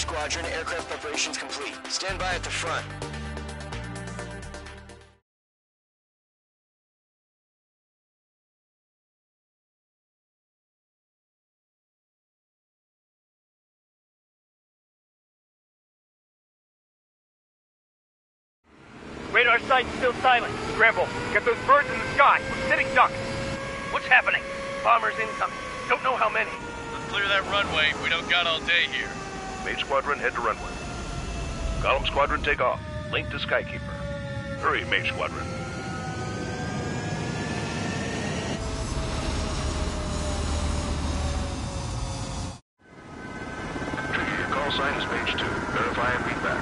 Squadron, aircraft preparations complete. Stand by at the front. Radar site's still silent. Scramble. Get those birds in the sky. We're sitting ducks. What's happening? Bombers incoming. Don't know how many. Let's clear that runway. We don't got all day here. Mage Squadron, head to runway. Column Squadron, take off. Link to Skykeeper. Hurry, Mage Squadron. Trigger, your call sign is Mage 2. Verify and read back.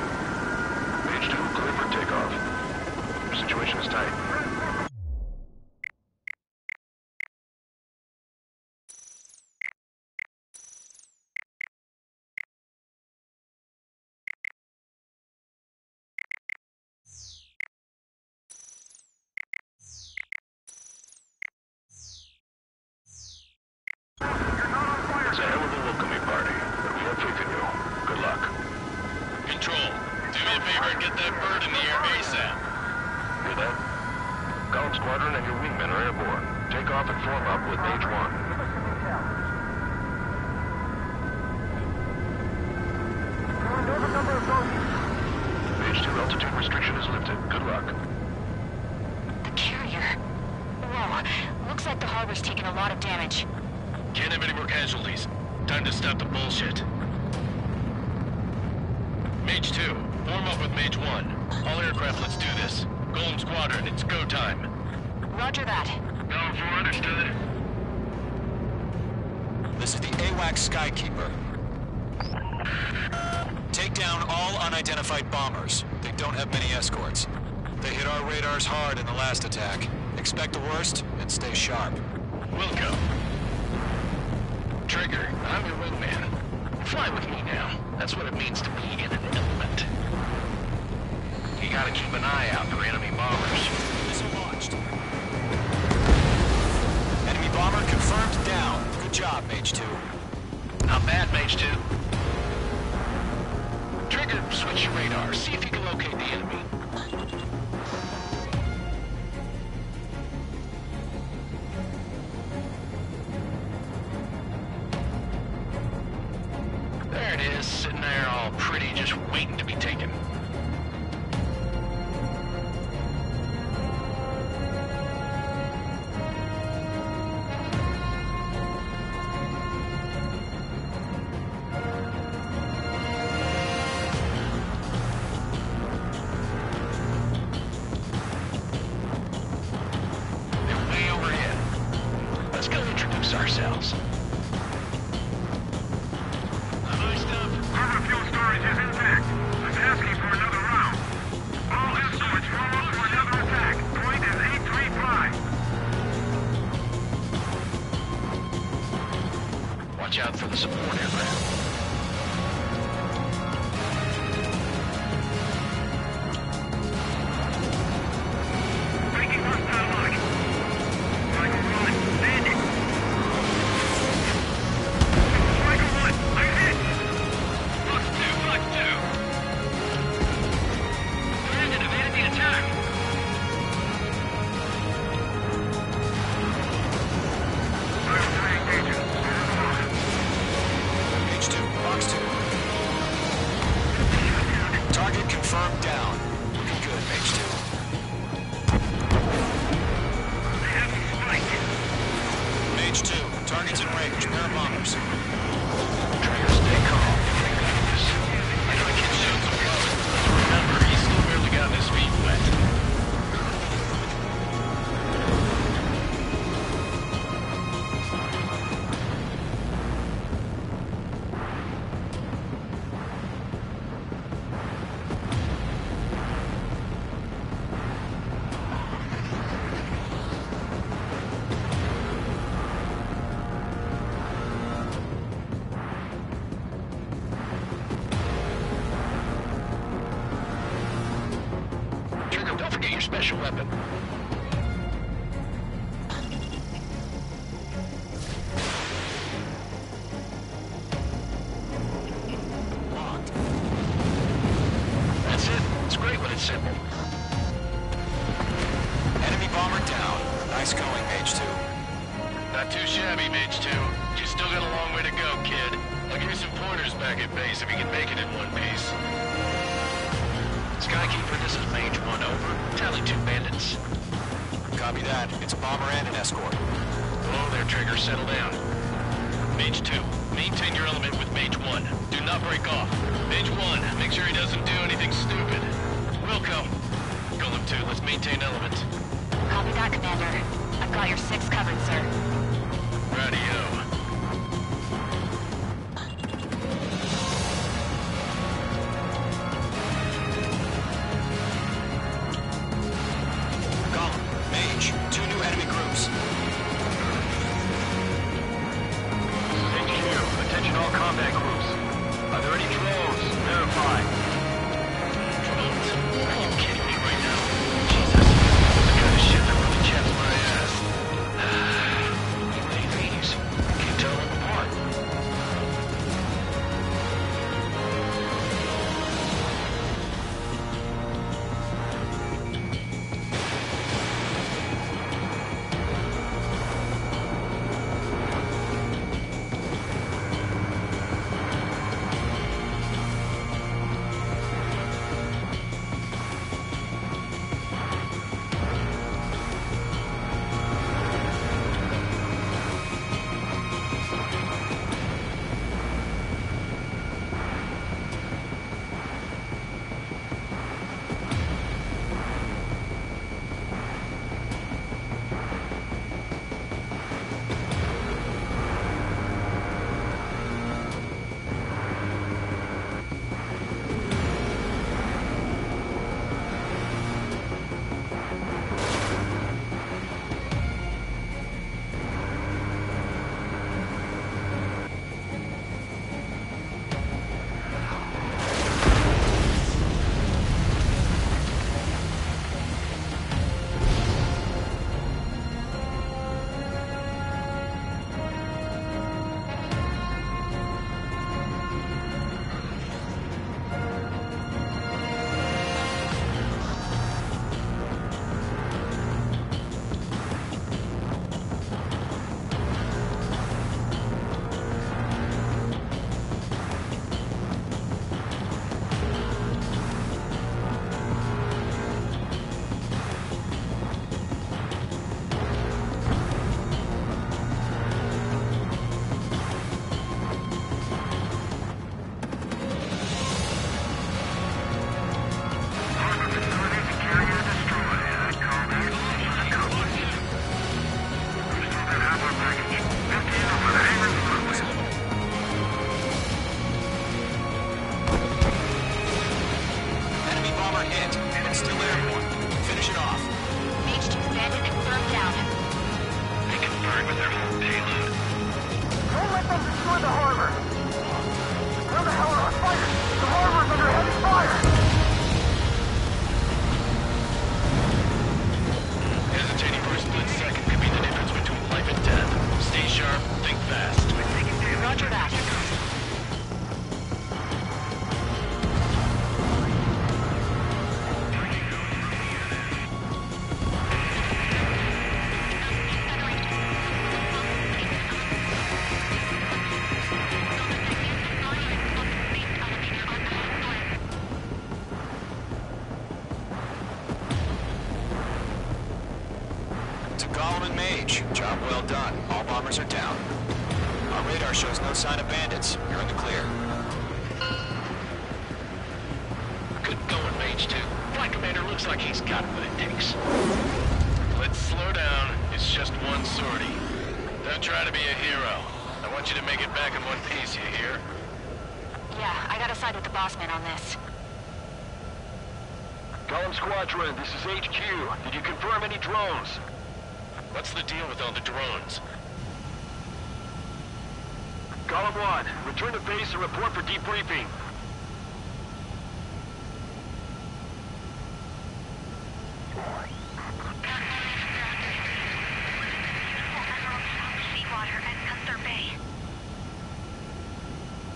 Mage 2, clear for takeoff. Your situation is tight. It's a hell of a welcoming party, but we have faith in you. Good luck. Control, do me a favor and get that bird in the air ASAP. Hear that? Column Squadron and your wingmen are airborne. Take off and form up with Mage 1. Mage 2, altitude restriction is lifted. Good luck. The carrier. Whoa. Looks like the harbor's taken a lot of damage. Can't have any more casualties. Time to stop the bullshit. Mage 2, form up with Mage 1. All aircraft, let's do this. Golem Squadron, it's go time. Roger that. Going for understood. This is the AWAC Skykeeper. Take down all unidentified bombers. They don't have many escorts. They hit our radars hard in the last attack. Expect the worst and stay sharp. Wilco. Trigger, I'm your wingman. Fly with me now. That's what it means to be in an element. You gotta keep an eye out for enemy bombers. Missile launched. Enemy bomber confirmed down. Good job, Mage 2. Not bad, Mage 2. Trigger, switch your radar. See if you can locate the enemy. There it is, sitting there all pretty, just waiting to be taken. They're way overhead. Let's go introduce ourselves. Harbor fuel storage is intact. I'm asking for another round. All escorts form up for another attack. Point is 835. Watch out for the support aircraft. Breaking hostile lock. Striker 1, landing. Striker 1, I'm hit. Fox 2. Brandon evaded the attack. Striker 3 engaging. Mage 2, Box 2. Target confirmed down. Looking good, Mage 2. They have me spiked. Mage 2, target's in range. Pair of bombers. Trigger, stay calm. Focus. I know the kid's shown some promise, but remember, he's still barely gotten his feet wet. Trigger, don't forget your special weapon. Locked. simple. Enemy bomber down. Nice going, Mage 2. Not too shabby, Mage 2. You still got a long way to go, kid. I'll give you some pointers back at base if you can make it in one piece. Skykeeper, this is Mage 1, over. Tally 2 bandits. Copy that. It's a bomber and an escort. Hello there, Trigger. Settle down. Mage 2, maintain your element with Mage 1. Do not break off. Mage 1, make sure he doesn't do anything stupid. Wilco. Golem 2, let's maintain element. Copy that, Commander. I've got your 6 covered, sir. Radio. Golem, Mage, 2 new enemy groups. HQ, attention all combat groups. Are there any drones? Verify. Drones? Are you kidding me right now? Jesus. The kind of shit that really chaps my ass. UAVs. Can't tell them apart. Enemy bomber hit. It's still airborne. Finish it off. Mage 2 bandit confirmed down. They can burn with their whole payload. Don't let them destroy the harbor! Where the hell are our fighters? The harbor's under heavy fire! Hesitating for a split second could be the difference between life and death. Stay sharp, think fast. Roger that. To Golem and Mage, job well done. All bombers are down. Our radar shows no sign of bandits. You're in the clear. Good going, Mage 2. Flight Commander looks like he's got what it takes. Let's slow down. It's just one sortie. Don't try to be a hero. I want you to make it back in one piece, you hear? Yeah, I gotta side with the boss man on this. Golem Squadron, this is HQ. Did you confirm any drones? What's the deal with all the drones? Golem 1, return to base and report for debriefing.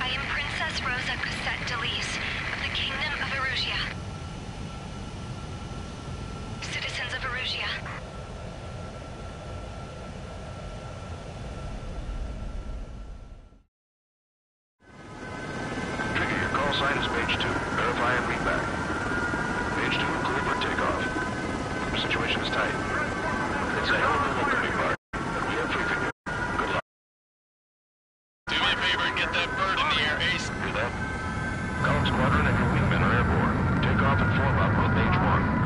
I am Princess Rosa Cassette Delise of the Kingdom of Erusia. Erusea. Trigger, your call sign is page 2. Verify and read back. Page 2, clear for takeoff. Your situation is tight. It's a hell of a look, big bar. But we have faith in you. Good luck. Do me a favor and get that bird in the air, Ace. Do that. Column Squadron and your wingmen are airborne. Take off and form up with Mage 1.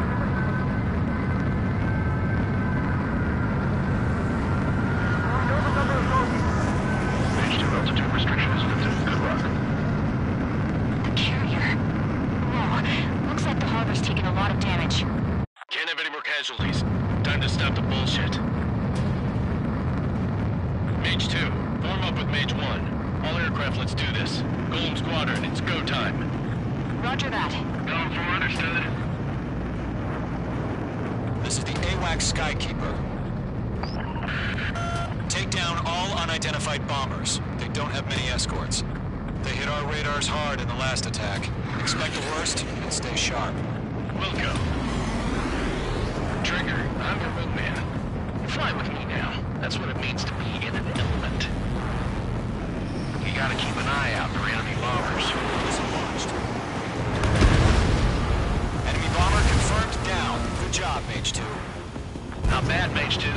Page 2, altitude restriction is lifted. Good luck. The carrier. Whoa, looks like the harbor's taken a lot of damage. Can't have any more casualties. Time to stop the bullshit. Mage 2, form up with Mage 1. All aircraft, let's do this. Golem Squadron, it's go time. Roger that. Going for understood. This is the AWACS Skykeeper. Take down all unidentified bombers. They don't have many escorts. They hit our radars hard in the last attack. Expect the worst and stay sharp. We'll go. Trigger, I'm your wingman. Fly with me now. That's what it means to be in an element. You gotta keep an eye out for enemy bombers. Dislodged. Enemy bomber confirmed down. Good job, Mage 2. Not bad, Mage 2.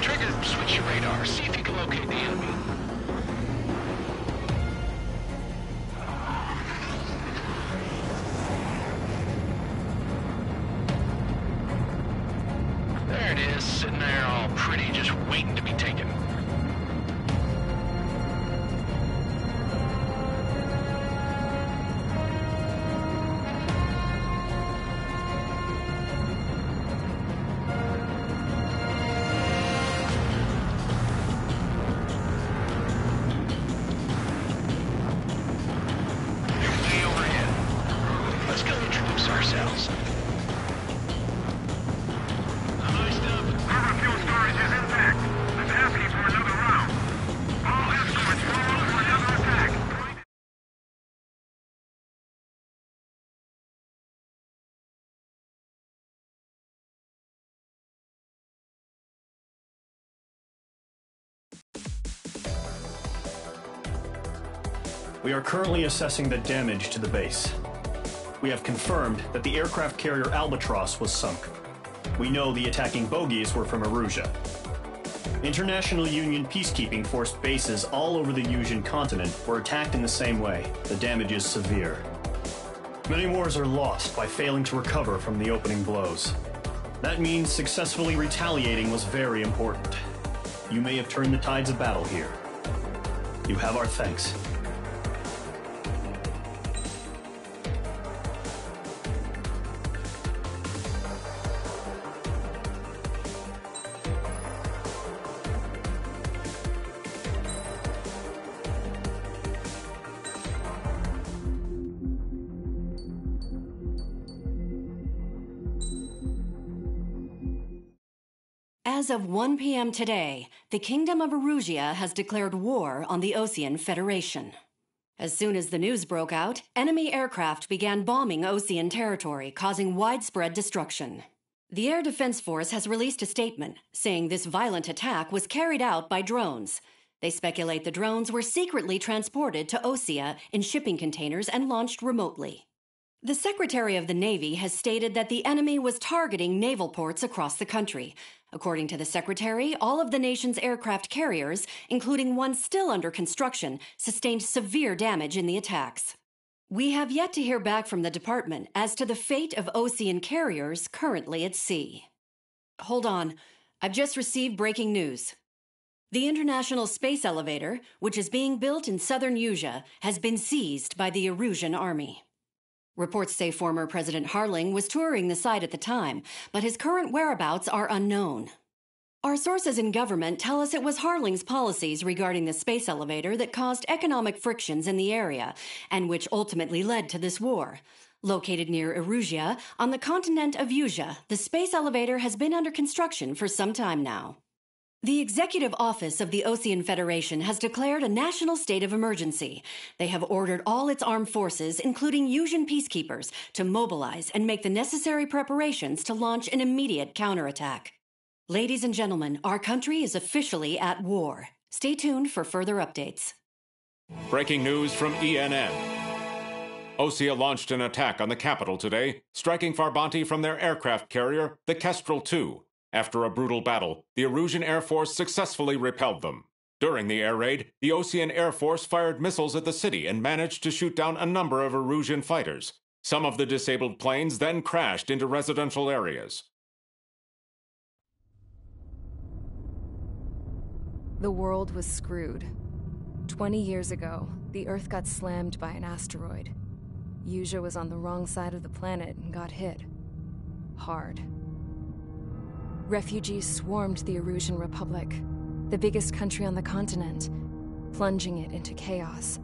Trigger, switch your radar. See if you can locate the enemy. There it is, sitting there all pretty, just waiting to be taken. Way overhead. Let's go introduce ourselves. High stuff. Harbor fuel storage is intact. I'm asking for another round. All escorts form up for another attack. We are currently assessing the damage to the base. We have confirmed that the aircraft carrier Albatross was sunk. We know the attacking bogies were from Erusea. International Union peacekeeping force bases all over the Yusian continent were attacked in the same way. The damage is severe. Many wars are lost by failing to recover from the opening blows. That means successfully retaliating was very important. You may have turned the tides of battle here. You have our thanks. As of 1 p.m. today, the Kingdom of Erusea has declared war on the Osean Federation. As soon as the news broke out, enemy aircraft began bombing Osean territory, causing widespread destruction. The Air Defense Force has released a statement saying this violent attack was carried out by drones. They speculate the drones were secretly transported to Osea in shipping containers and launched remotely. The Secretary of the Navy has stated that the enemy was targeting naval ports across the country. According to the Secretary, all of the nation's aircraft carriers, including one still under construction, sustained severe damage in the attacks. We have yet to hear back from the department as to the fate of Osean carriers currently at sea. Hold on. I've just received breaking news. The International Space Elevator, which is being built in southern Usea, has been seized by the Erusian army. Reports say former President Harling was touring the site at the time, but his current whereabouts are unknown. Our sources in government tell us it was Harling's policies regarding the space elevator that caused economic frictions in the area, and which ultimately led to this war. Located near Erusea, on the continent of Usea, the space elevator has been under construction for some time now. The Executive Office of the Osean Federation has declared a national state of emergency. They have ordered all its armed forces, including Yuuzhan peacekeepers, to mobilize and make the necessary preparations to launch an immediate counterattack. Ladies and gentlemen, our country is officially at war. Stay tuned for further updates. Breaking news from ENN. Osea launched an attack on the capital today, striking Farbanti from their aircraft carrier, the Kestrel II. After a brutal battle, the Erusian Air Force successfully repelled them. During the air raid, the Osean Air Force fired missiles at the city and managed to shoot down a number of Erusian fighters. Some of the disabled planes then crashed into residential areas. The world was screwed. 20 years ago, the Earth got slammed by an asteroid. Yuuzhan was on the wrong side of the planet and got hit. Hard. Refugees swarmed the Erusian Republic, the biggest country on the continent, plunging it into chaos.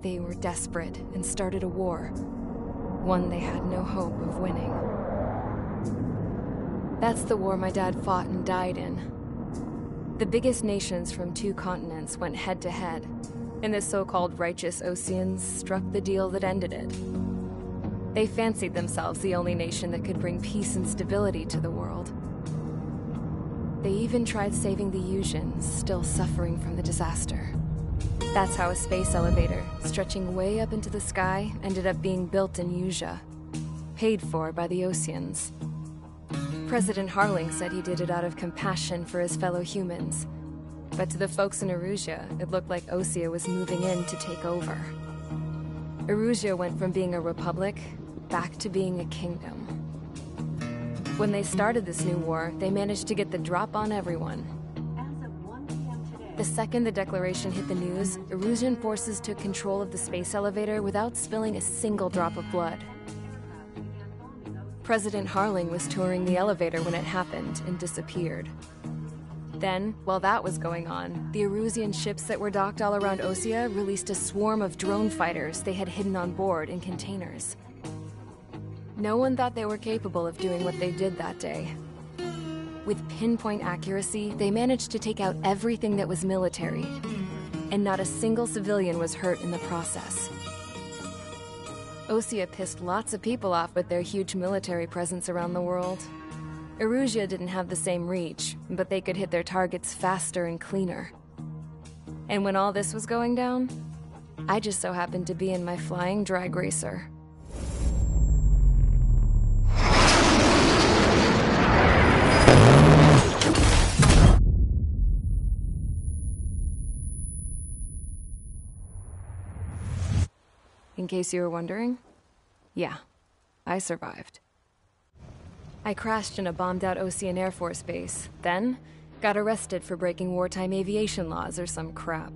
They were desperate and started a war, one they had no hope of winning. That's the war my dad fought and died in. The biggest nations from 2 continents went head-to-head, and the so-called righteous Oseans struck the deal that ended it. They fancied themselves the only nation that could bring peace and stability to the world. They even tried saving the Yuuzhans, still suffering from the disaster. That's how a space elevator, stretching way up into the sky, ended up being built in Yuuzhan, paid for by the Oseans. President Harling said he did it out of compassion for his fellow humans. But to the folks in Erusia, it looked like Osea was moving in to take over. Erusia went from being a republic back to being a kingdom. When they started this new war, they managed to get the drop on everyone. The second the declaration hit the news, Erusian forces took control of the space elevator without spilling a single drop of blood. President Harling was touring the elevator when it happened and disappeared. Then, while that was going on, the Erusian ships that were docked all around Osea released a swarm of drone fighters they had hidden on board in containers. No one thought they were capable of doing what they did that day. With pinpoint accuracy, they managed to take out everything that was military, and not a single civilian was hurt in the process. Osea pissed lots of people off with their huge military presence around the world. Erusia didn't have the same reach, but they could hit their targets faster and cleaner. And when all this was going down, I just so happened to be in my flying drag racer. In case you were wondering, yeah, I survived. I crashed in a bombed-out Osean Air Force base, then got arrested for breaking wartime aviation laws or some crap.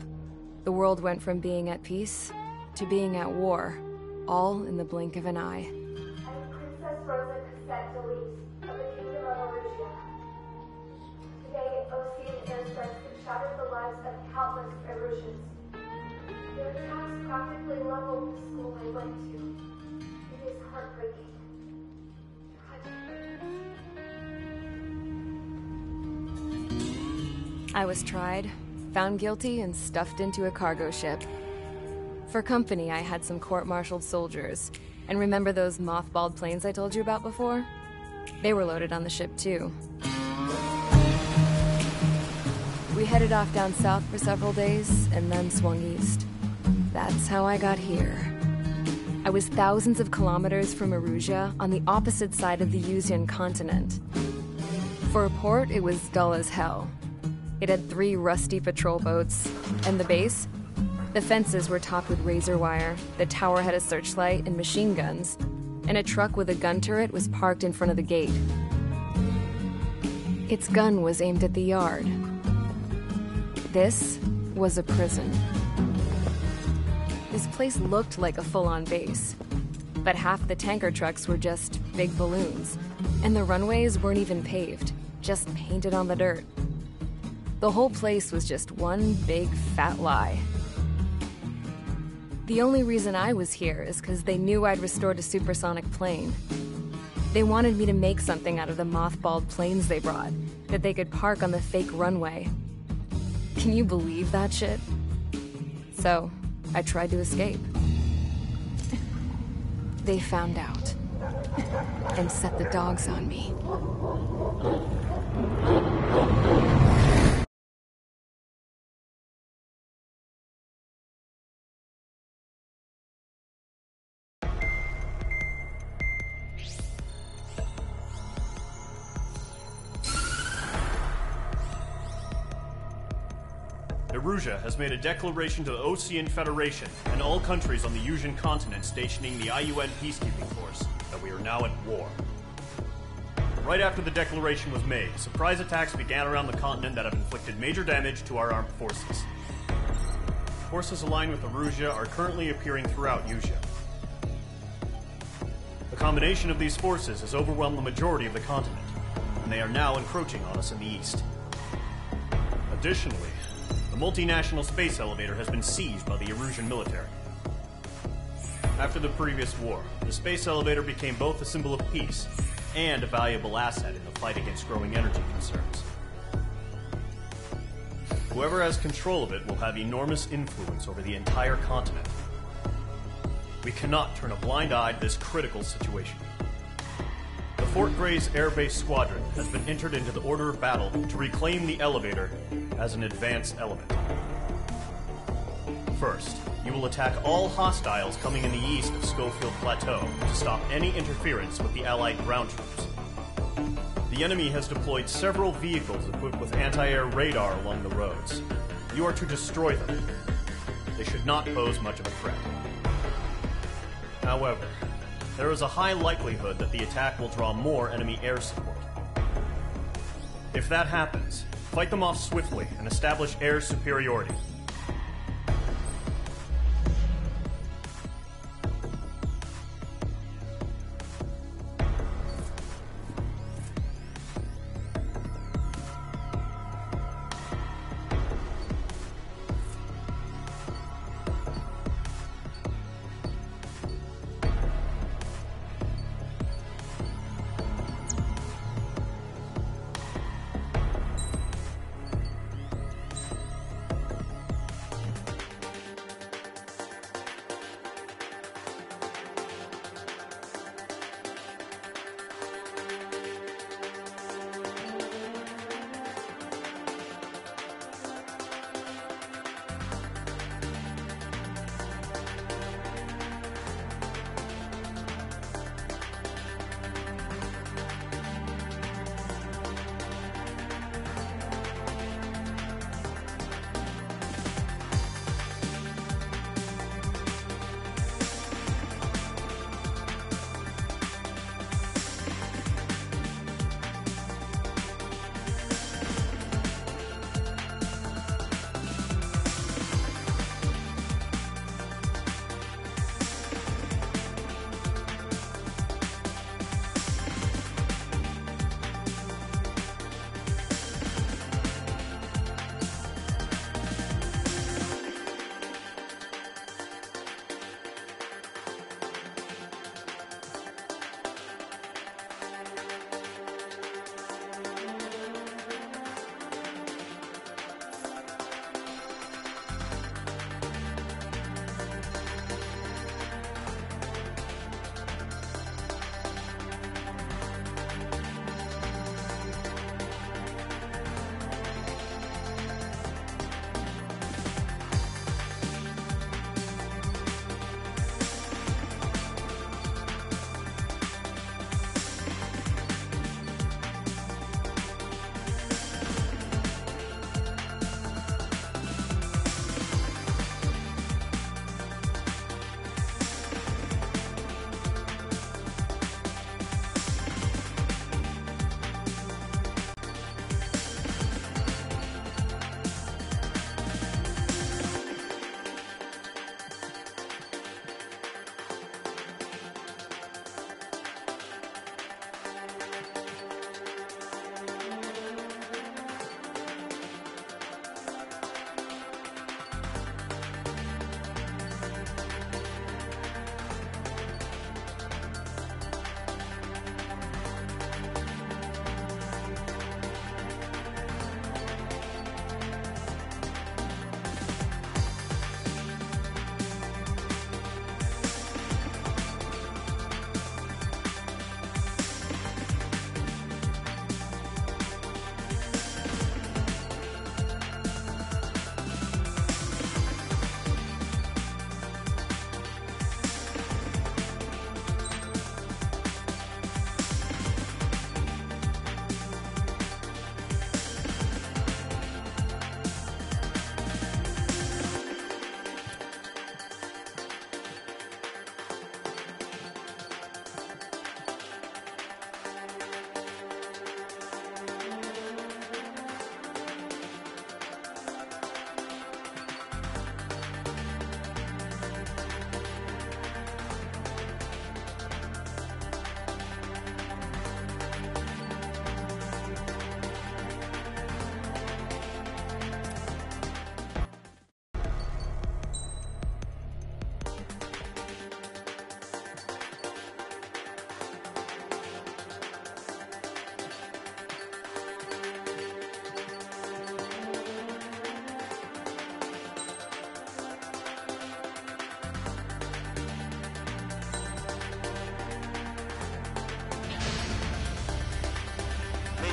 The world went from being at peace to being at war, all in the blink of an eye. I'm Princess Rosa Cassette Delise of the Kingdom of Erusia. Today, Osean airstrikes have shattered the lives of countless Erusians. Their attacks practically leveled the school I went to. It is heartbreaking. I was tried, found guilty, and stuffed into a cargo ship. For company, I had some court-martialed soldiers. And remember those mothballed planes I told you about before? They were loaded on the ship, too. We headed off down south for several days, and then swung east. That's how I got here. I was thousands of kilometers from Erusia, on the opposite side of the Yuuzhan continent. For a port, it was dull as hell. It had 3 rusty patrol boats, and the base? The fences were topped with razor wire, the tower had a searchlight and machine guns, and a truck with a gun turret was parked in front of the gate. Its gun was aimed at the yard. This was a prison. This place looked like a full-on base, but half the tanker trucks were just big balloons, and the runways weren't even paved, just painted on the dirt. The whole place was just one big fat lie. The only reason I was here is because they knew I'd restored a supersonic plane. They wanted me to make something out of the mothballed planes they brought, that they could park on the fake runway. Can you believe that shit? So, I tried to escape. They found out and set the dogs on me. Erusia has made a declaration to the Osean Federation and all countries on the Yusian continent stationing the IUN peacekeeping force that we are now at war. Right after the declaration was made, surprise attacks began around the continent that have inflicted major damage to our armed forces. Forces aligned with Erusia are currently appearing throughout Yusia. The combination of these forces has overwhelmed the majority of the continent, and they are now encroaching on us in the east. Additionally, the multinational space elevator has been seized by the Erusian military. After the previous war, the space elevator became both a symbol of peace and a valuable asset in the fight against growing energy concerns. Whoever has control of it will have enormous influence over the entire continent. We cannot turn a blind eye to this critical situation. The Fort Grays Air Base Squadron has been entered into the order of battle to reclaim the elevator as an advance element. First, you will attack all hostiles coming in the east of Schofield Plateau to stop any interference with the Allied ground troops. The enemy has deployed several vehicles equipped with anti-air radar along the roads. You are to destroy them. They should not pose much of a threat. However, there is a high likelihood that the attack will draw more enemy air support. If that happens, fight them off swiftly and establish air superiority.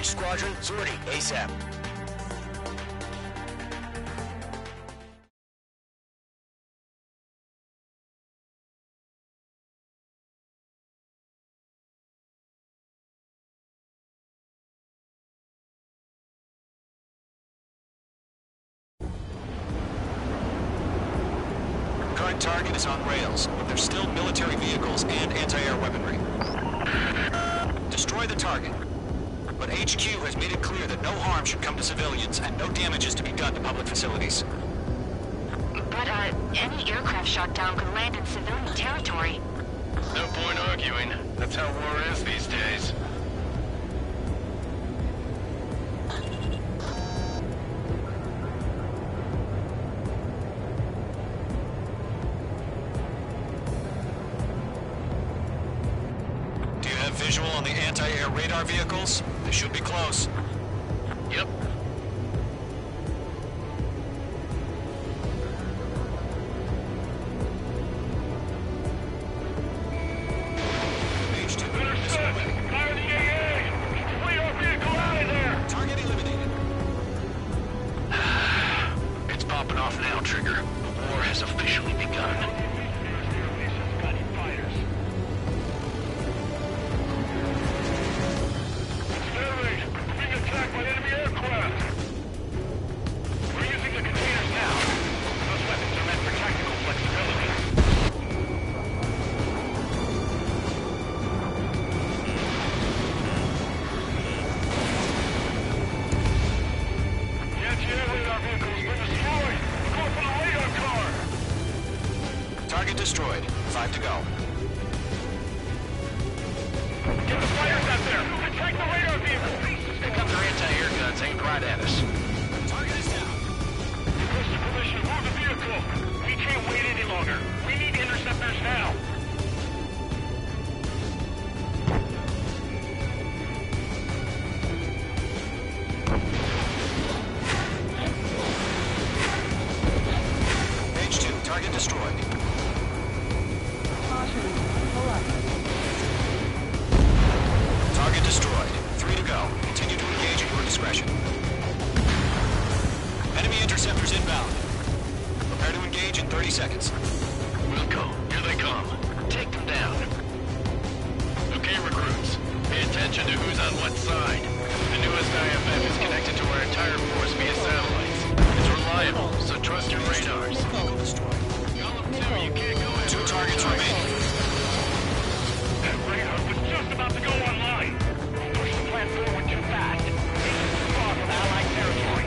Which squadron? Sortie, ASAP. Current target is on rails, but there's still military vehicles and anti-air weaponry. Destroy the target. But HQ has made it clear that no harm should come to civilians and no damage is to be done to public facilities. But, any aircraft shot down could land in civilian territory. No point arguing. That's how war is these days. Do you have visual on the anti-air radar vehicles? They should be close. Yep. It's popping off now, Trigger. The war has officially begun. Target destroyed. 5 to go. Get the fighters out there! Attack the radar vehicle! Here comes our anti-air guns aimed right at us. Target is down. Request permission to move the vehicle. We can't wait any longer. We need interceptors now. H2, target destroyed. Target destroyed. 3 to go. Continue to engage at your discretion. Enemy interceptors inbound. Prepare to engage in 30 seconds. Wilco, here they come. Take them down. Okay, recruits. Pay attention to who's on what side. The newest IFF is connected to our entire force via satellites. It's reliable, so trust your radars. Gollum 2, you can't go in. 2 targets remaining. That radar was just about to go online. Push the plan forward too fast. It's far from Allied territory.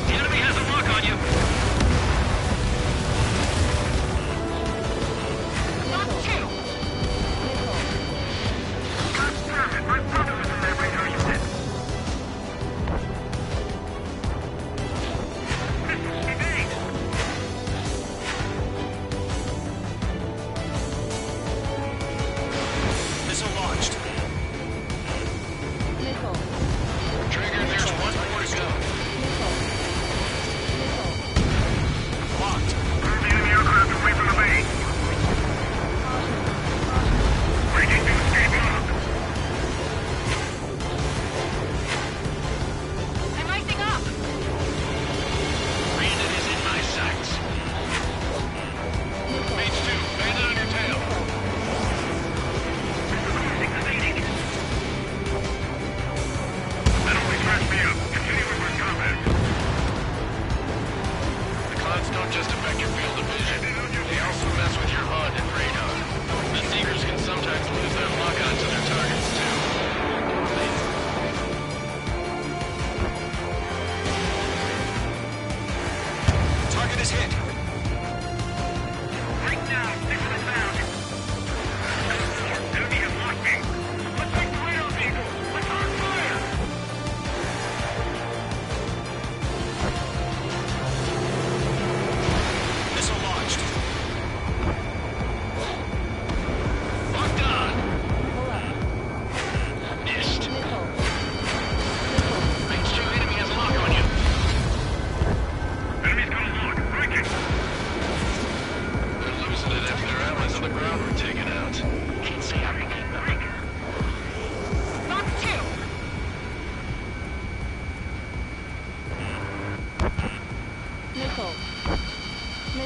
The enemy has a lock on you. Knock 2. God damn it, my brother was in that radar unit. Missiles evade. Missile launched. Trigger, there's one more to go. Locked. Move the enemy aircraft away from the base. Breaking new escape lock. I'm rising up! Bandit is in my sights. Mage 2, bandit on your tail. That only crashed me up. Continue with my combat. The clouds don't just affect your field of vision. They also mess with your HUD and radar. The Seekers can sometimes lose their lock-on to their targets, too. Target is hit. Right now, stick to the sound. Enemy has locked me. Let's take the radar vehicle. Let's hard fire. Missile launched. Locked on! Missed. Mage 2, enemy has a lock on you. Enemy's got a lock. Break it.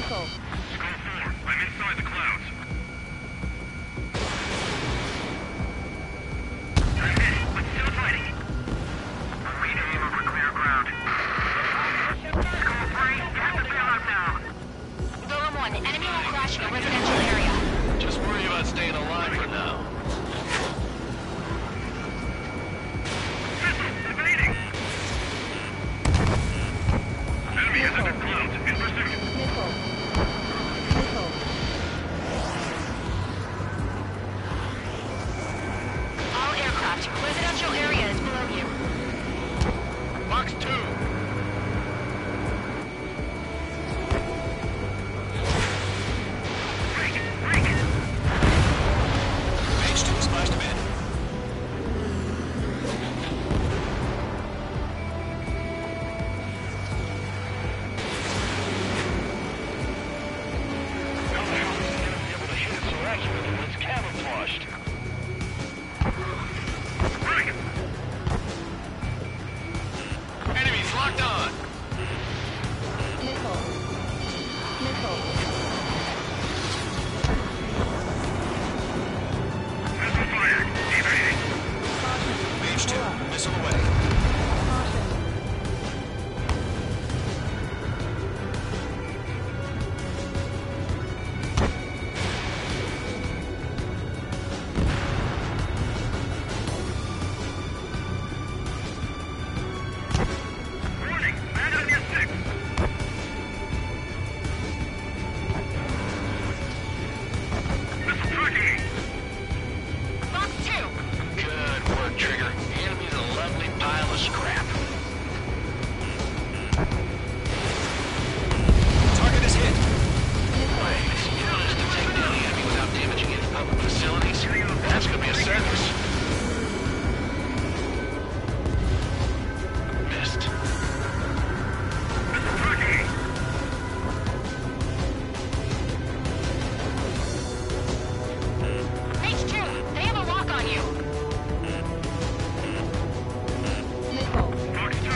Skull 4, I'm inside the clouds. I'm hit, but still fighting. We aim over clear ground. Skull 3, get the bailout now. Golem 1, enemy will crash in a residential area. Just worry about staying alive for now. Evading! Enemy has entered clouds in pursuit. All aircraft, residential area is below you. Box 2. H2 splashed him in. How the hell is the enemy able to hit it so accurately when it's camouflaged? Enemies locked on. Missile fired. Evading. H2, missile away. Warning, landed in your 6. Missile tracking me. Box 2. Good work, Trigger. The enemy's a lovely pile of scrap. Target is hit. Wait, you managed to take down the enemy without damaging any public facilities? That's gonna be a circus. Missed. Missile tracking me. H2, they have a lock on you. Box 2.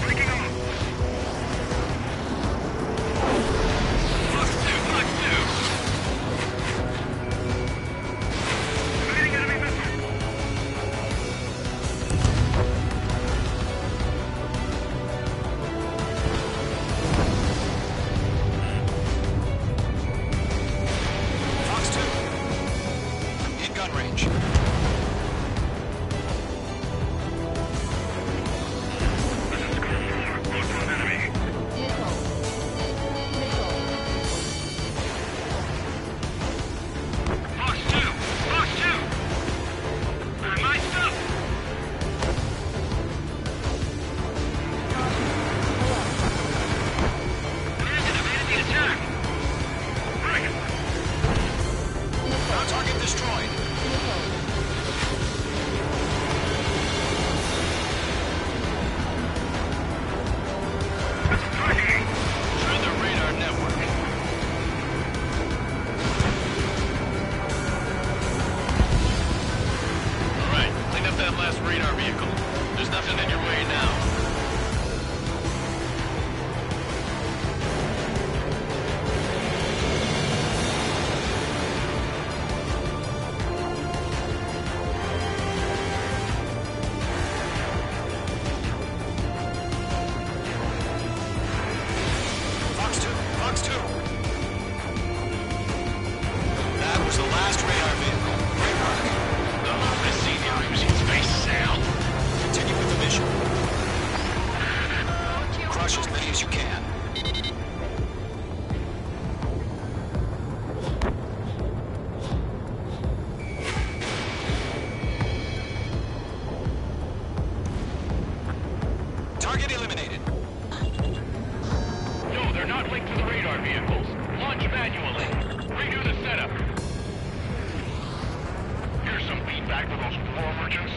Breaking off. Box 2, Box 2. Evading enemy missile. Fox 2. In gun range. This is Skull 4. Locked on enemy. Box 2. Box 2. My stuff. Landed, evaded the attack. Right. Now target destroyed. Missile tracking me. Through the radar network. All right, clean up that last radar vehicle. There's nothing in your way now. Fox 2. Fox 2. That was the last radar vehicle. Great work. The hope to see the Irusian's face sail. Continue with the mission. Crush as many as you can. Target eliminated. No, they're not linked to the radar vehicles. Launch manually. Redo the setup. Here's some feedback for those floor merchants.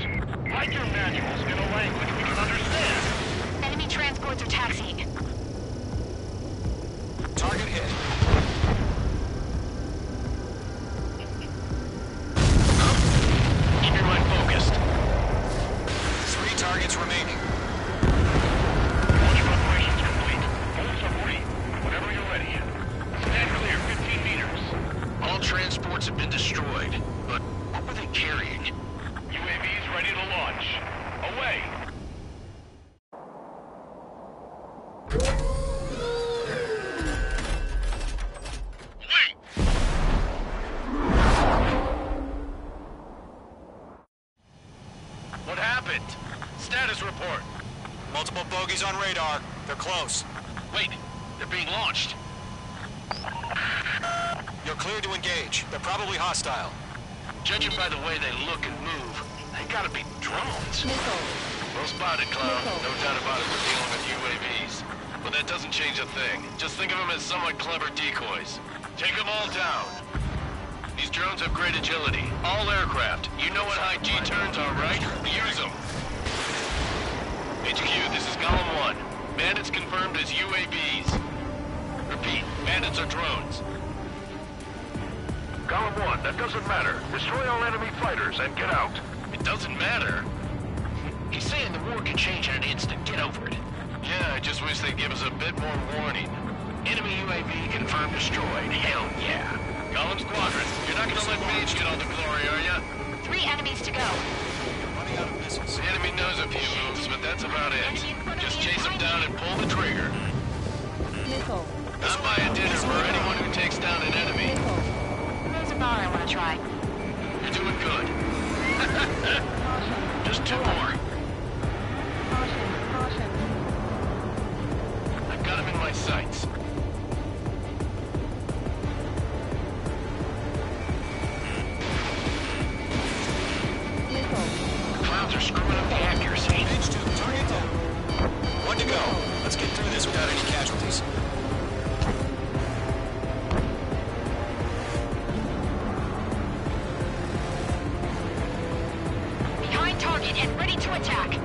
Write your manuals in a language we can understand. Enemy transports are taxiing. Target hit. Keep your mind focused. 3 targets remaining. Launch preparation Multiple bogies on radar. They're close. Wait, they're being launched. You're cleared to engage. They're probably hostile. Judging by the way they look and move, they gotta be drones. Well spotted, Clown. No doubt about it, we're dealing with UAVs. But that doesn't change a thing. Just think of them as somewhat clever decoys. Take them all down. These drones have great agility. All aircraft. You know what high G-turns are, right? Use them. HQ, this is Golem 1. Bandits confirmed as UAVs. Repeat, bandits are drones. Golem 1, that doesn't matter. Destroy all enemy fighters and get out. It doesn't matter? He's saying the war can change in an instant. Get over it. Yeah, I just wish they'd give us a bit more warning. Enemy UAV confirmed destroyed. Hell yeah. Golem Squadron, you're not gonna let Mage get all the glory, are ya? 3 enemies to go. Running out of missiles. The enemy knows a few moves, but that's about it. Just chase them down and pull the trigger. I'll buy a dinner for anyone who takes down an enemy. There's a bar I want to try. You're doing good. Just 2 more. I've got him in my sights. The clouds are screwing up the accuracy. H2, target down. 1 to go. Let's get through this without any casualties. Behind target and ready to attack.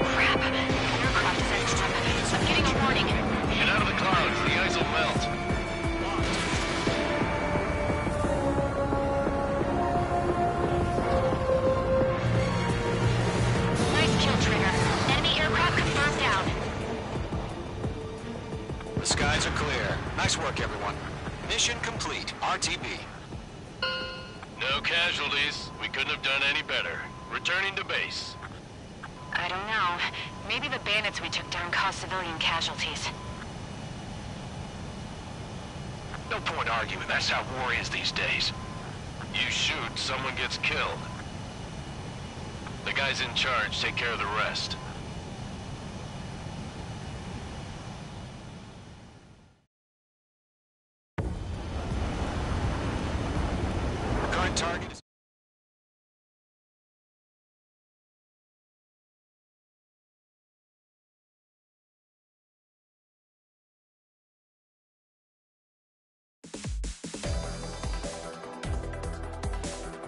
Crap. Aircraft is edged up. I'm getting a warning. Get out of the clouds, the ice will melt. Nice kill, Trigger. Enemy aircraft confirmed down. The skies are clear. Nice work, everyone. Mission complete. RTB. No casualties. We couldn't have done any better. Returning to base. I don't know. Maybe the bandits we took down caused civilian casualties. No point arguing. That's how war is these days. You shoot, someone gets killed. The guys in charge take care of the rest. Current target is...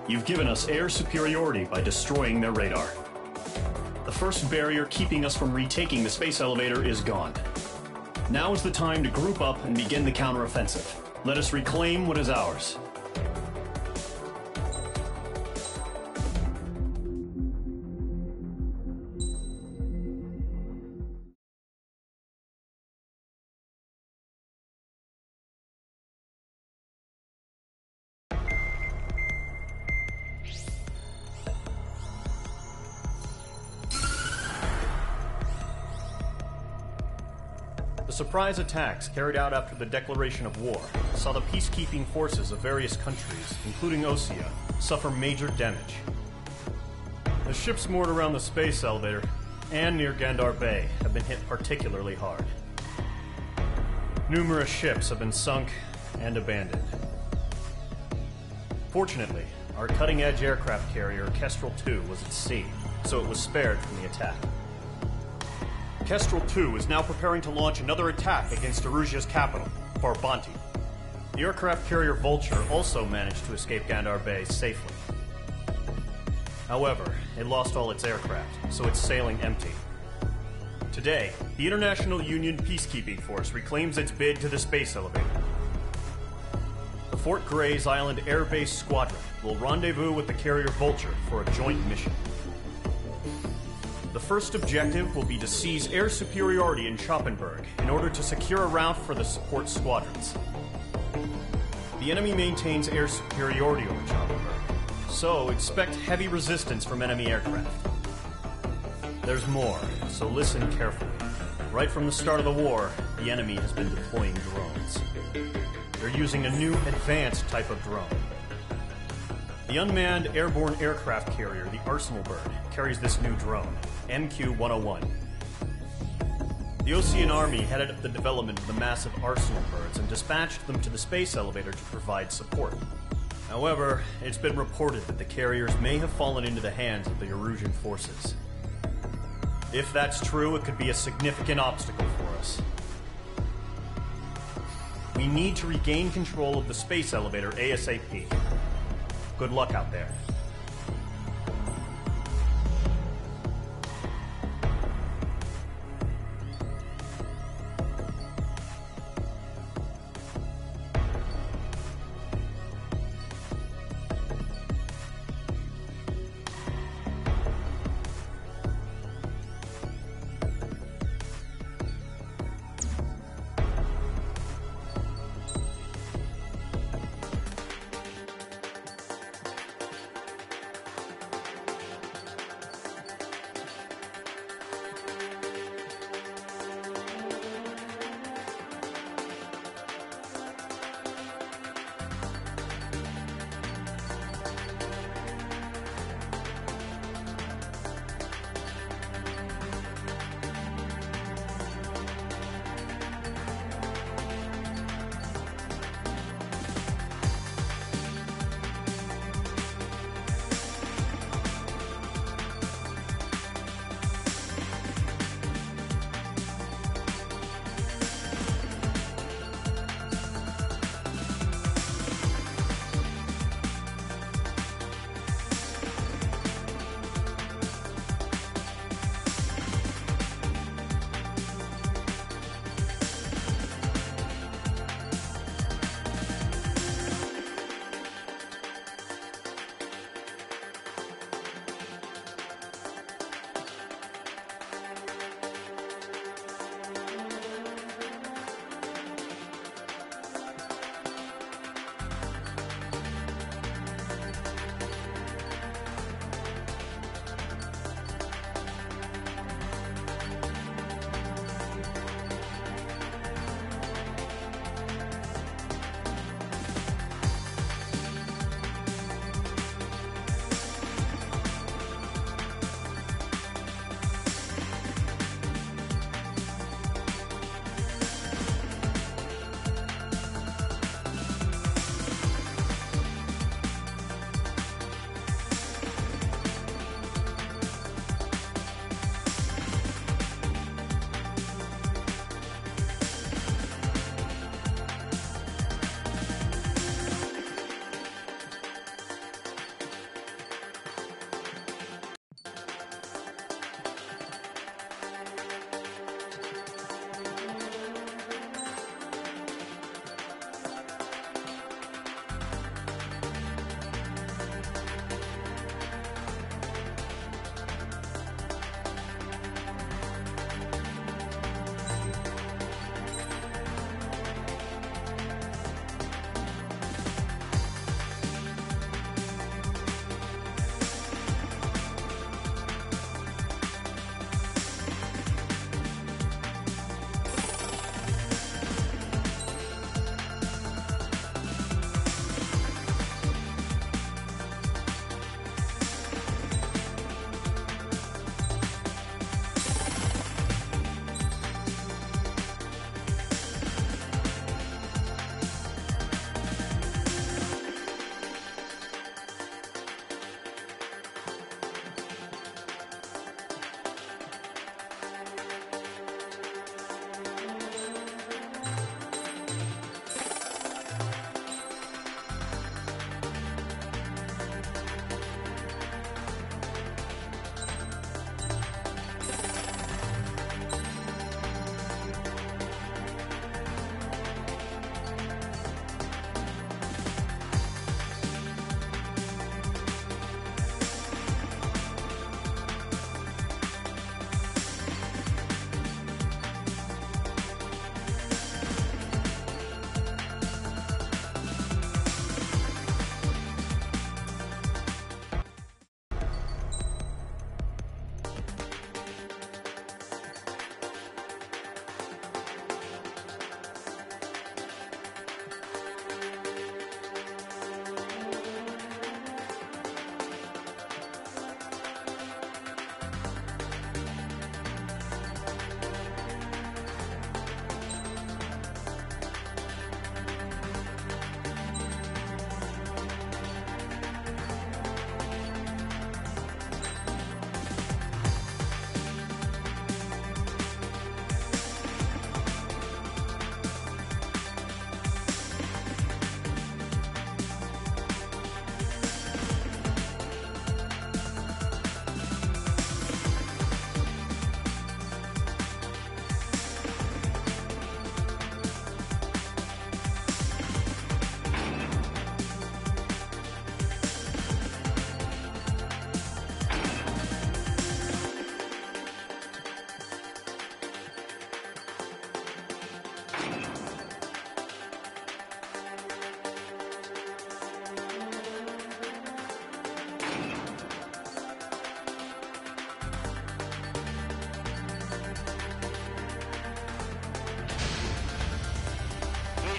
You've given us air superiority by destroying their radar. The first barrier keeping us from retaking the space elevator is gone. Now is the time to group up and begin the counteroffensive. Let us reclaim what is ours. The surprise attacks carried out after the declaration of war saw the peacekeeping forces of various countries, including Osea, suffer major damage. The ships moored around the space elevator and near Gandar Bay have been hit particularly hard. Numerous ships have been sunk and abandoned. Fortunately, our cutting-edge aircraft carrier Kestrel II was at sea, so it was spared from the attack. Kestrel II is now preparing to launch another attack against Erusia's capital, Farbanti. The aircraft carrier Vulture also managed to escape Gandar Bay safely. However, it lost all its aircraft, so it's sailing empty. Today, the International Union Peacekeeping Force reclaims its bid to the space elevator. The Fort Gray's Island Air Base Squadron will rendezvous with the carrier Vulture for a joint mission. The first objective will be to seize air superiority in Schoppenberg in order to secure a route for the support squadrons. The enemy maintains air superiority over Schoppenberg, so expect heavy resistance from enemy aircraft. There's more, so listen carefully. Right from the start of the war, the enemy has been deploying drones. They're using a new advanced type of drone. The unmanned airborne aircraft carrier, the Arsenal Bird, carries this new drone, MQ-101. The Osean Army headed up the development of the massive Arsenal Birds and dispatched them to the space elevator to provide support. However, it's been reported that the carriers may have fallen into the hands of the Erusian forces. If that's true, it could be a significant obstacle for us. We need to regain control of the space elevator ASAP. Good luck out there.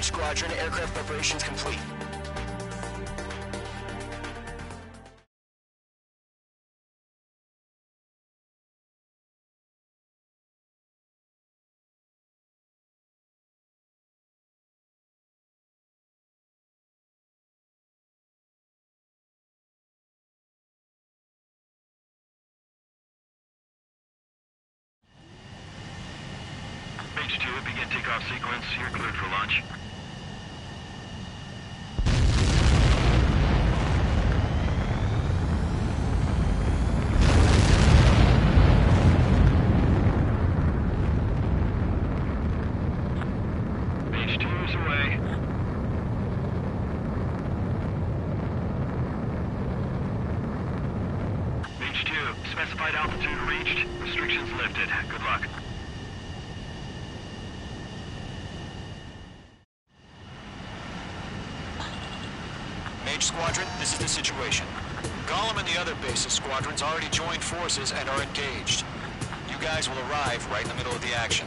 Mage Squadron, aircraft preparations complete. Mage 2, begin takeoff sequence. You're cleared for launch. Mage 2 is away. Mage 2, specified altitude reached. Restrictions lifted. Good luck. Mage Squadron, this is the situation. Gollum and the other bases squadrons already joined forces and are engaged. You guys will arrive right in the middle of the action.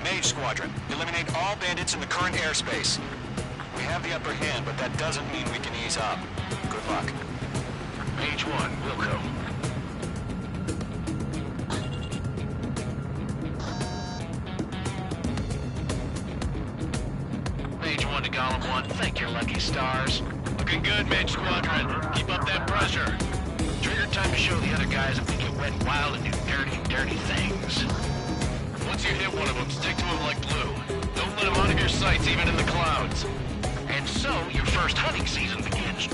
Mage Squadron, eliminate all bandits in the current airspace. We have the upper hand, but that doesn't mean we can ease up. Good luck. Mage 1, Wilco. Mage 1 to Gollum 1, thank your lucky stars. Looking good, Mage Squadron. Keep up that pressure. Trigger time to show the other guys if we get wet and wild and do dirty things. Once you hit one of them, stick to him like glue. Don't let him out of your sights, even in the clouds. And so, your first hunting season begins.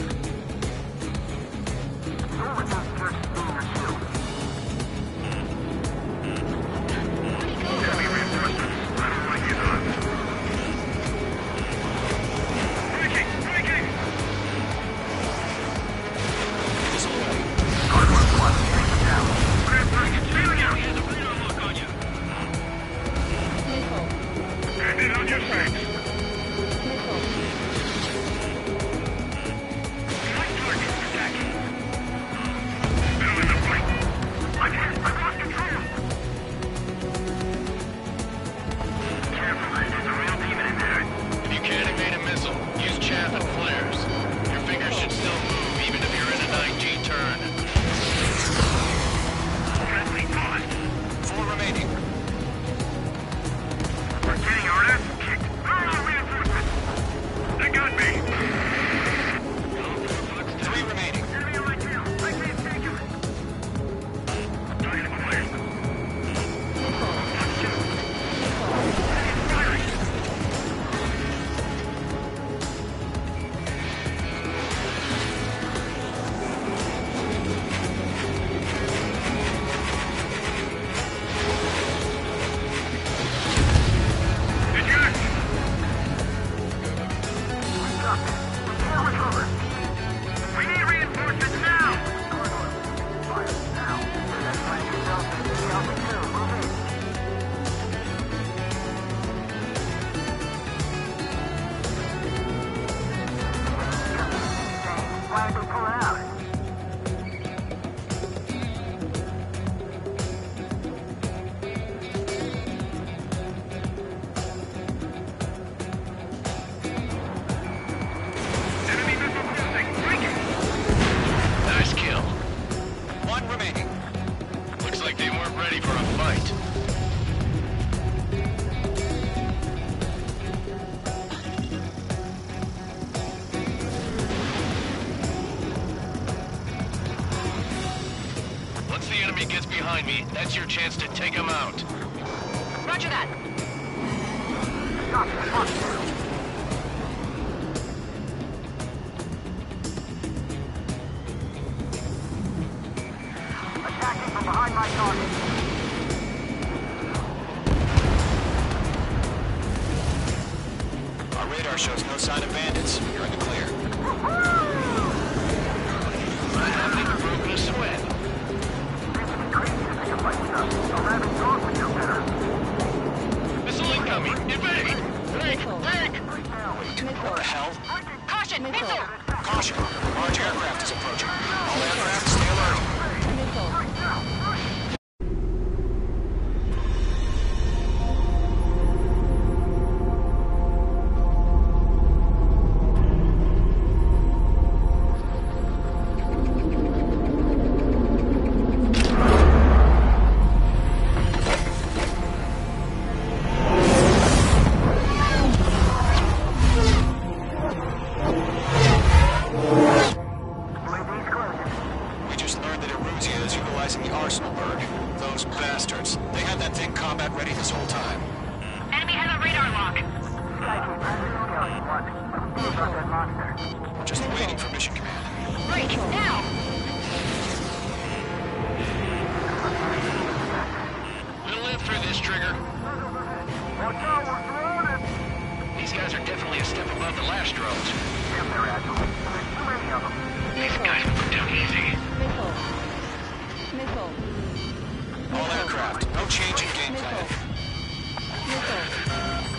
That's your chance to take him out. Roger that. Attacking from behind my target. Our radar shows no sign of bandits. You're in the clear. I haven't even broken a sweat. Missile incoming! Evade! Break! What the hell? Caution! Missile! Caution! Large aircraft is approaching. All aircraft, stay alert. These guys are definitely a step above the last drones. Damn, they're agile. There's too many of them. These guys will go down easy. Missile. All aircraft, no change in game plan.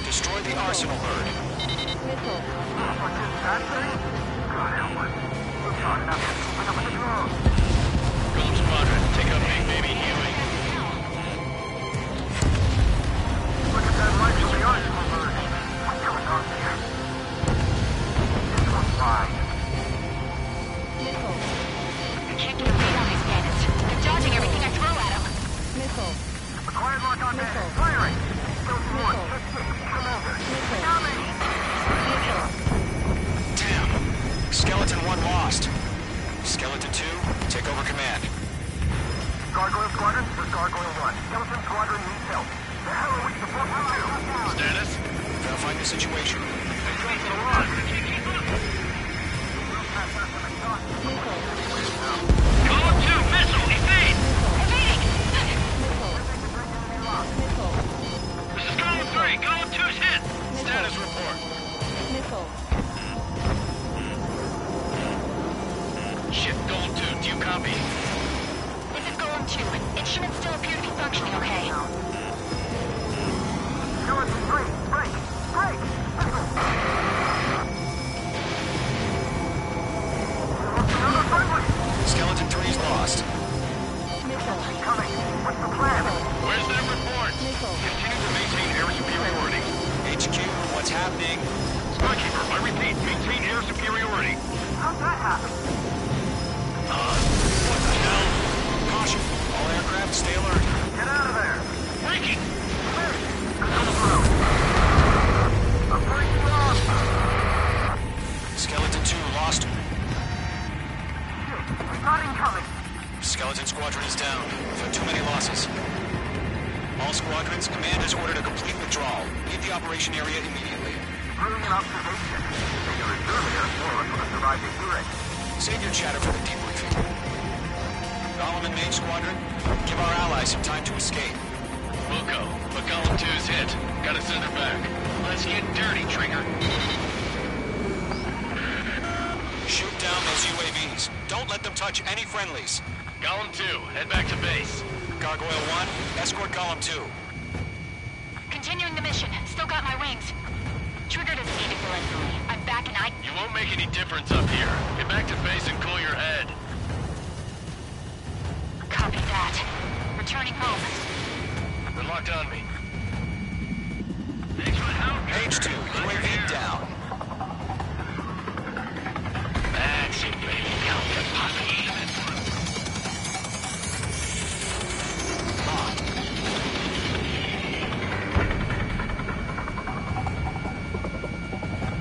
Destroy the arsenal herd. Missile. Golem Squadron, take up Big Baby Huey. Look at that light from the arsenal bird. What's going on here? This one's fine. Missile. I can't get a read on these bandits. They're dodging everything I throw at them. Missile. Acquired lock on that. Missile. Firing. Skeleton 1, Missile. check 6. Come over. Missile. Coming. Damn. Skeleton 1 lost. Skeleton 2, take over command. Gargoyle Squadron, this is Gargoyle 1. Skeleton Squadron needs help. The hell are we supposed to do? Status? Verifying the situation. Golem 2, missile, evade! Evading! This is Golem 3, Golem 2's hit! Status report. Missile. Shit, Golem 2, do you copy? This is Golem 2. Instruments still appear to be functioning okay. Skeleton 3, break! Break! Skeleton 3's lost. Missile. Coming. What's the plan? Where's that report? Missile. Continue to maintain air superiority. HQ, what's happening? Skykeeper, I repeat, maintain air superiority. How'd that happen? What the hell? Caution. All aircraft, stay alert. Get out of there! Breaking! I'm breaking off! Skeleton 2 lost. Shit, not incoming! Skeleton Squadron is down. We've had too many losses. All squadrons, command has ordered a complete withdrawal. Leave the operation area immediately. Brilliant observation. Either it's earlier, or it would have survived the hearing. Save your chatter for the debriefing. Golem and Mage Squadron, give our allies some time to escape. We'll go, but Golem 2's hit. Gotta send her back. Let's get dirty, Trigger. Shoot down those UAVs. Don't let them touch any friendlies. Golem 2, head back to base. Gargoyle 1, escort Golem 2. Continuing the mission. Still got my wings. Trigger doesn't need to fill in for me. I'm back and I... You won't make any difference up here. Get back to base and cool your head. Copy that. Returning home. They're locked on me. Page 2, UAV down. That's it, baby. Count the puppy.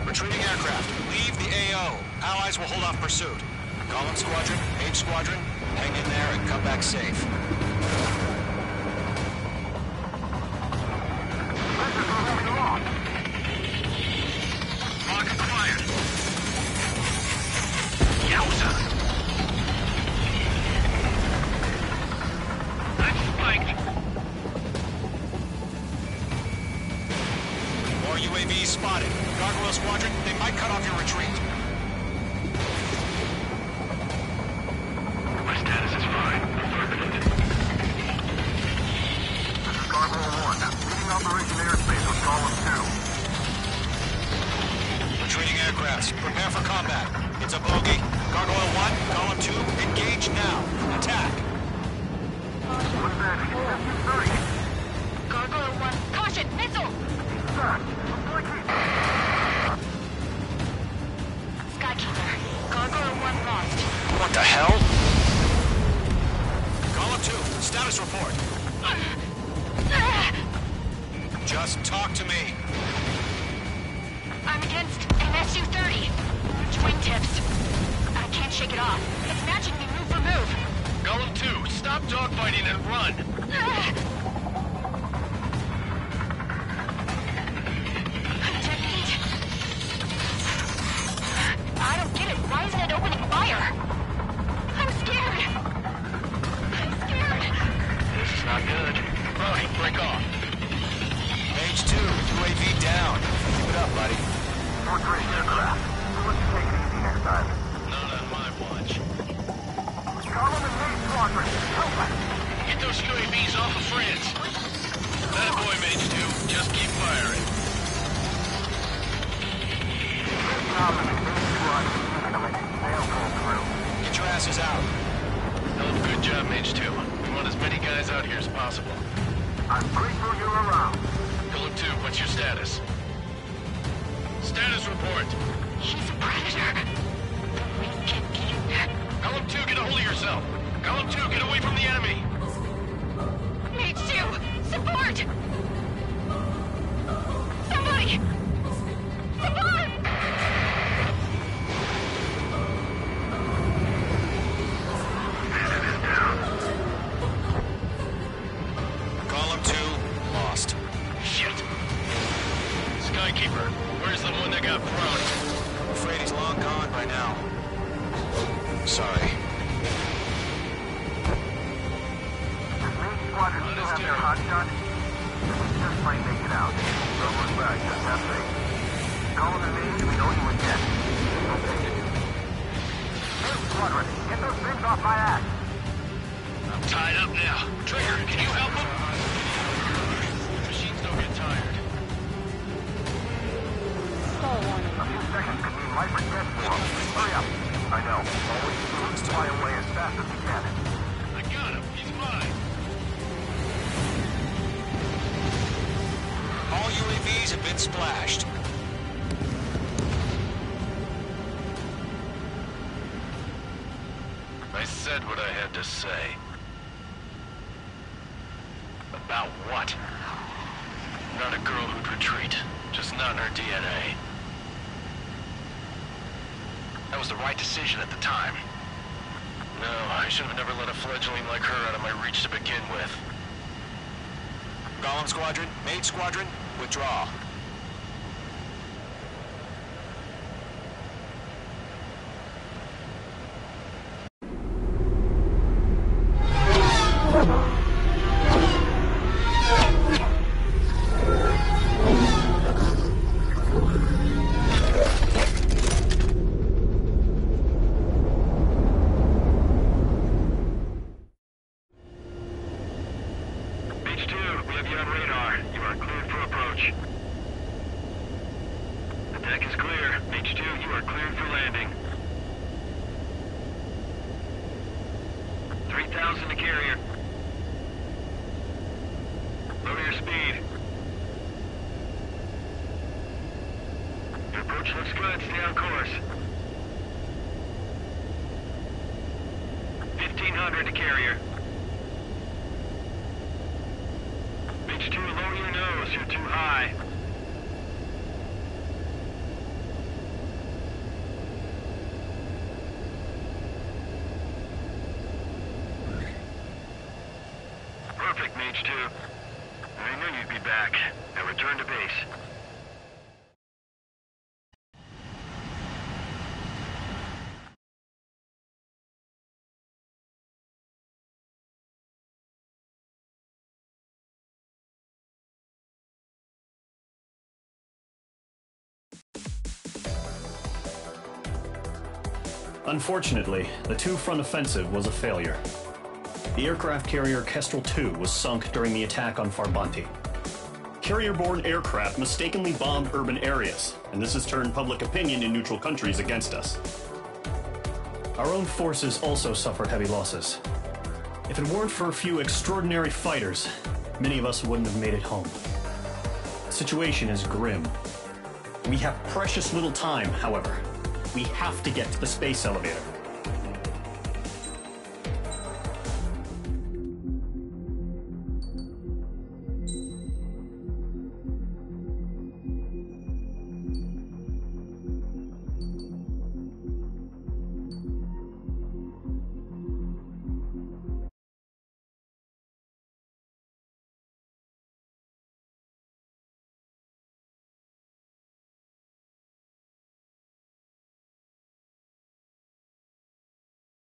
Retreating aircraft, leave the AO. Allies will hold off pursuit. Golem Squadron, Mage Squadron, hang in there and come back safe. Lock acquired. Yowza. I'm spiked. More UAVs spotted. Gargoyle Squadron, they might cut off your retreat. My status is fine. Affirmative. This is Gargoyle 1. Leading Operation Airspace with Golem 2. Retreating aircrafts, prepare for combat. It's a bogey. Gargoyle 1, Golem 2, engage now. Attack. What's that? SU-30. Gargoyle 1. Caution! Missile! Skykeeper. Gargoyle 1 lost. What the hell? Golem 2, status report. Just talk to me. I'm against an SU-30. Twin tips. I can't shake it off. It's matching me move for move. Golem 2, stop dogfighting and run. Technique. I don't get it. Why isn't it opening fire? I'm scared. I'm scared. This is not good. Brody, break off. Page 2, UAV down. Keep it up, buddy. possible. I'm grateful you're around. Golem 2, what's your status? Status report. He's a predator. We can get in. Golem 2, get a hold of yourself. Golem 2, get away from the enemy. Mage 2, support! Somebody! Support! Column 2, lost. Shit. Skykeeper, where's the one that got prone? I'm afraid he's long gone by now. Sorry. Squadron still have their hot shot. Just might make it out. Don't look back, just have faith. Call the name, we know you were dead. Okay. Hey, Squadron, get those things off my ass. I'm tied up now. Trigger, can you help him? Machines don't get tired. A few seconds could mean life or death for them. Hurry up. I know. Always move, fly away as fast as you can. I got him. He's mine. All UAVs have been splashed. I said what I had to say. About what? Not a girl who'd retreat. Just not in her DNA. That was the right decision at the time. No, I should have never let a fledgling like her out of my reach to begin with. Golem Squadron, Mage Squadron, withdraw. H2, we have you on radar. You are cleared for approach. The deck is clear. H2, you are cleared for landing. 3,000 to carrier. Lower your speed. Your approach looks good. Stay on course. 1,500 to carrier. H2, lower your nose. You're too high. Perfect, Mage 2. I knew you'd be back. Now return to base. Unfortunately, the two-front offensive was a failure. The aircraft carrier Kestrel II was sunk during the attack on Farbanti. Carrier-borne aircraft mistakenly bombed urban areas, and this has turned public opinion in neutral countries against us. Our own forces also suffered heavy losses. If it weren't for a few extraordinary fighters, many of us wouldn't have made it home. The situation is grim. We have precious little time, however. We have to get to the space elevator.